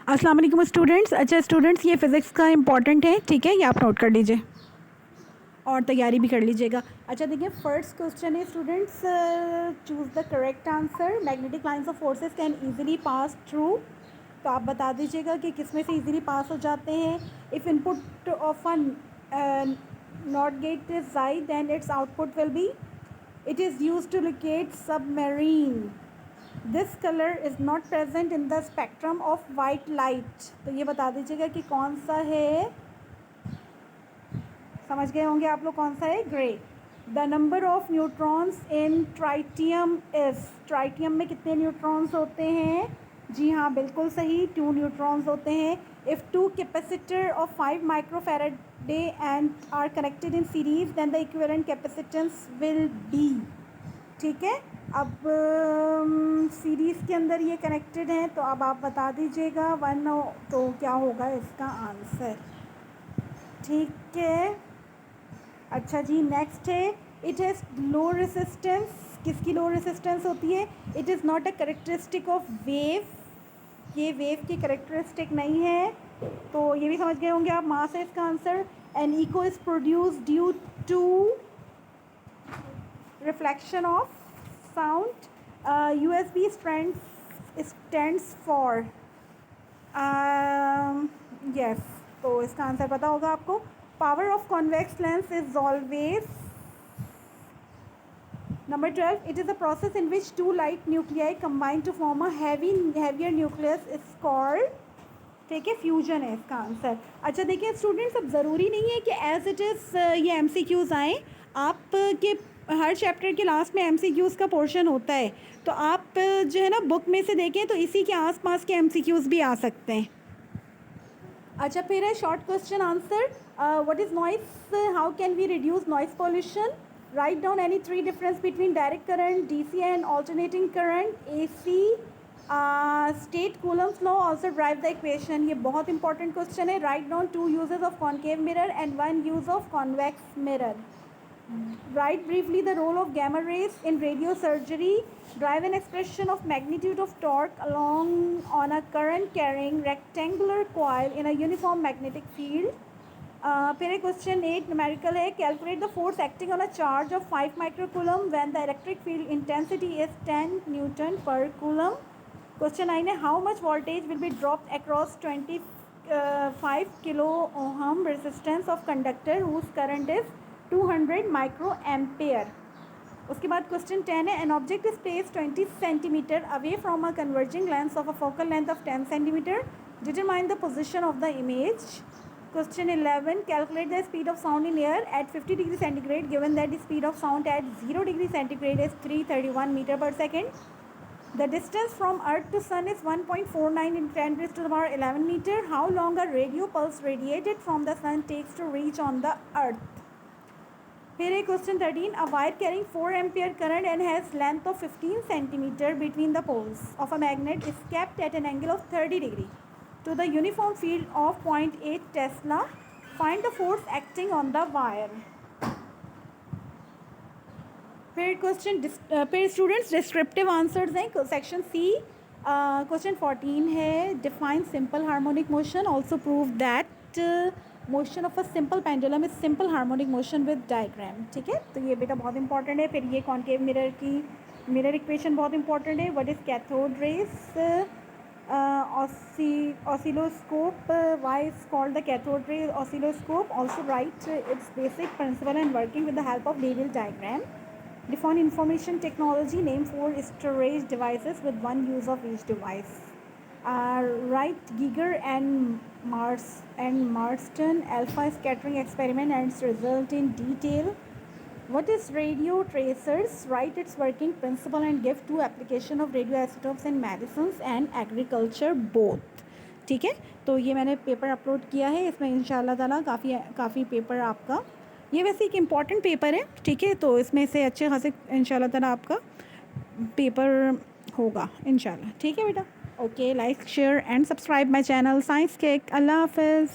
अस्सलाम वालेकुम स्टूडेंट्स। अच्छा स्टूडेंट्स, ये फ़िज़िक्स का इम्पॉर्टेंट है, ठीक है, ये आप नोट कर लीजिए और तैयारी भी कर लीजिएगा। अच्छा देखिए, फर्स्ट क्वेश्चन है students, choose the correct answer. Magnetic lines of forces can easily pass through, तो आप बता दीजिएगा कि किस में से ईजिली पास हो जाते हैं। If input of a not gate is I, then its output will be, it is use to locate submarine. This colour is not present in the spectrum of white light. तो ये बता दीजिएगा कि कौन सा है। समझ गए होंगे आप लोग कौन सा है, grey. The number of neutrons in tritium is, tritium में कितने न्यूट्रॉन्स होते हैं? जी हाँ, बिल्कुल सही, 2 न्यूट्रॉन्स होते हैं। If 2 capacitor of 5 microfarad and are connected in series, then the equivalent capacitance will be. ठीक है, अब सीरीज़ के अंदर ये कनेक्टेड हैं, तो अब आप बता दीजिएगा 1, तो क्या होगा इसका आंसर। ठीक है, अच्छा जी, नेक्स्ट है, इट हैज़ लो रेसिस्टेंस। किसकी लो रेसिस्टेंस होती है? It is not a characteristic of wave, ये वेव की करेक्टरिस्टिक नहीं है, तो ये भी समझ गए होंगे आप। मास है इसका answer. An echo is produce due to reflection of sound. USB stands for yes, तो इसका आंसर पता होगा आपको। Power of convex lens is always. Number 12, it is a process in which 2 light nuclei combine to form a heavier nucleus is called, ठीक है, fusion है इसका answer. अच्छा देखिए स्टूडेंट्स, अब ज़रूरी नहीं है कि एज इट इज़ ये MCQs आएँ। आप के हर चैप्टर के लास्ट में MCQs का पोर्शन होता है, तो आप जो है ना बुक में से देखें तो इसी के आसपास के MCQs भी आ सकते हैं। अच्छा फिर है short question answer. What is noise, how can we reduce noise pollution? Write down any 3 difference between direct current, DC and alternating current, AC, state coulomb's law also derive the equation. ये बहुत important question है। Write down 2 uses of concave mirror and 1 use of convex mirror. Write briefly the role of gamma rays in radiosurgery. Drive an expression of magnitude of torque along on a current carrying rectangular coil in a uniform magnetic field. फिर question 8 numerical है। Calculate the force acting on a charge of 5 microcoulomb when the electric field intensity is 10 newton per coulomb. Question 9 है। How much voltage will be dropped across 25 kilo ohm resistance of conductor whose current is 200 micro ampere. उसके बाद question 10 है। An object is placed 20 centimetre away from a converging lens of a focal length of 10 centimetre. Determine the position of the image. Question 11, calculate the speed of sound in air at 50 degree centigrade given that the speed of sound at 0 degree centigrade is 331 metre per second. The distance from Earth to Sun is 1.49 in 10 raised to the power 11 meter. How long a radio pulse radiated from the Sun takes to reach on the Earth? Here is question 13. A wire carrying 4 ampere current and has length of 15 centimeter between the poles of a magnet is kept at an angle of 30 degree to the uniform field of 0.8 Tesla. Find the force acting on the wire. फिर question फिर students descriptive answers हैं। Section C question 14 है। Define simple harmonic motion, also prove that motion of a simple pendulum is simple harmonic motion with diagram. ठीक है, तो ये बेटा बहुत इंपॉर्टेंट है। फिर ये कॉन्केव मिरर की मिरर इक्वेशन बहुत इंपॉर्टेंट है। What is cathode rays, oscilloscope, why is called the cathode ray oscilloscope? Also write its basic principle and working with the help of Lagrange diagram. Define information technology, name 4 storage devices with one use of each device. Write Giger and Marston alpha scattering experiment and its result in detail. What is radio tracers? Write its working principle and give 2 application of radioisotopes in medicines and agriculture both. ठीक है, तो ये मैंने paper upload किया है, इसमें इंशाल्लाह ताला काफ़ी पेपर आपका, ये वैसे एक इम्पॉर्टेंट पेपर है। ठीक है, तो इसमें से अच्छे खासे इंशाल्लाह ताला आपका पेपर होगा इंशाल्लाह। ठीक है बेटा, okay, like share and subscribe my channel science cake. अल्लाह हाफ़िज़।